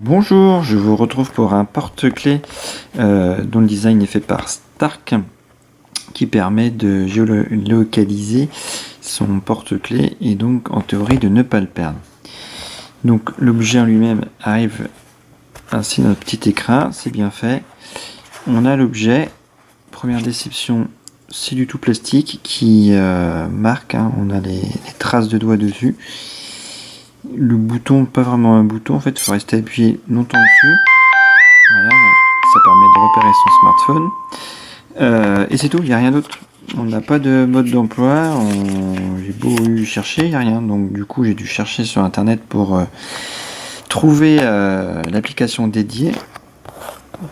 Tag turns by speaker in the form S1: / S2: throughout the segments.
S1: Bonjour, je vous retrouve pour un porte-clés dont le design est fait par Stark, qui permet de géolocaliser son porte-clés et donc en théorie de ne pas le perdre. Donc l'objet en lui-même arrive ainsi dans notre petit écran, c'est bien fait. On a l'objet, première déception, c'est du tout plastique qui marque, on a les traces de doigts dessus. Le bouton, pas vraiment un bouton, en fait, il faut rester appuyé longtemps dessus. Voilà, ça permet de repérer son smartphone. Et c'est tout, il n'y a rien d'autre. On n'a pas de mode d'emploi, j'ai beau chercher, il n'y a rien. Donc du coup, j'ai dû chercher sur internet pour trouver l'application dédiée.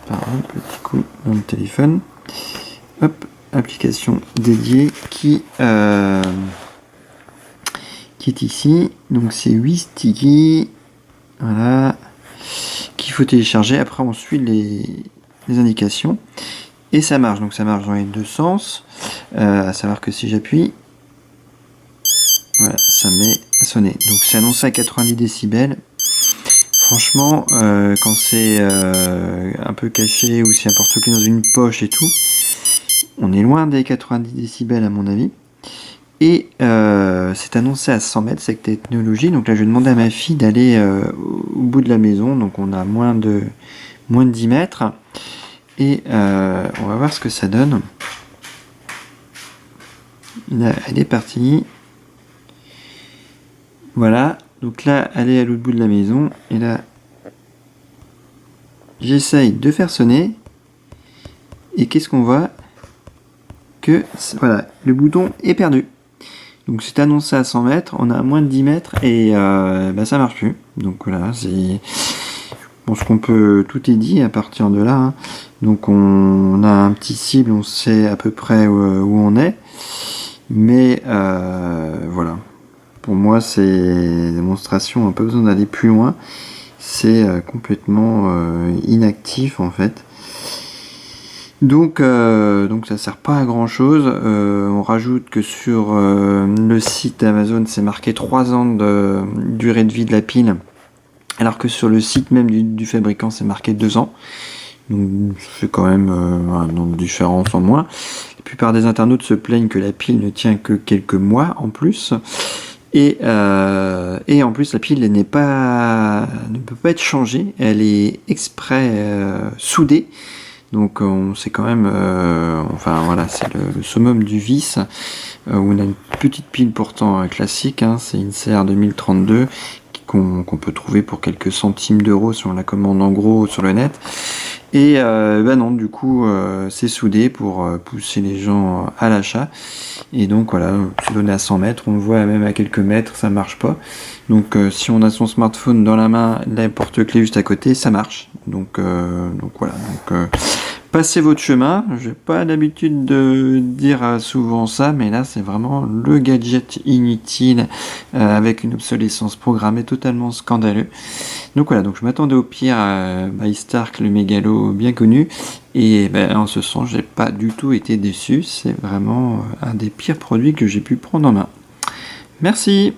S1: Par un petit coup dans le téléphone. Hop, application dédiée qui est ici. Donc c'est Wistiki, voilà, qu'il faut télécharger. Après on suit les indications et ça marche. Donc ça marche dans les deux sens, à savoir que si j'appuie, voilà, ça met à sonner. Donc c'est annoncé à 90 décibels. Franchement, quand c'est un peu caché ou si un porte-clés dans une poche et tout, on est loin des 90 décibels à mon avis. Et c'est annoncé à 100 mètres cette technologie. Donc là, je vais demander à ma fille d'aller au bout de la maison. Donc on a moins de 10 mètres. Et on va voir ce que ça donne. Là, elle est partie. Voilà. Donc là, elle est à l'autre bout de la maison. Et là, j'essaye de faire sonner. Et qu'est-ce qu'on voit? Que voilà, le bouton est perdu. Donc c'est annoncé à 100 mètres, on a à moins de 10 mètres et ça marche plus. Donc voilà, je pense qu'on peut, tout est dit à partir de là. Donc on a un petit cible, on sait à peu près où on est. Mais voilà, pour moi c'est une démonstration, on n'a pas besoin d'aller plus loin. C'est complètement inactif en fait. Donc ça sert pas à grand chose. On rajoute que sur le site Amazon c'est marqué 3 ans de durée de vie de la pile, alors que sur le site même du fabricant c'est marqué 2 ans. Donc c'est quand même une différence en moins. La plupart des internautes se plaignent que la pile ne tient que quelques mois en plus. Et en plus la pile ne peut pas être changée, elle est exprès soudée. Donc c'est quand même, enfin voilà, c'est le summum du vice, où on a une petite pile pourtant classique, c'est une CR 2032 qu'on peut trouver pour quelques centimes d'euros si on la commande en gros sur le net. Et non, du coup c'est soudé pour pousser les gens à l'achat. Et donc voilà, c'est donné à 100 mètres, on le voit même à quelques mètres, ça marche pas. Donc si on a son smartphone dans la main, la porte-clés juste à côté, ça marche. Donc voilà, passez votre chemin. J'ai pas l'habitude de dire souvent ça, mais là c'est vraiment le gadget inutile avec une obsolescence programmée totalement scandaleux. Donc voilà, donc je m'attendais au pire by Stark, le mégalo bien connu, et en ce sens j'ai pas du tout été déçu. C'est vraiment un des pires produits que j'ai pu prendre en main. Merci.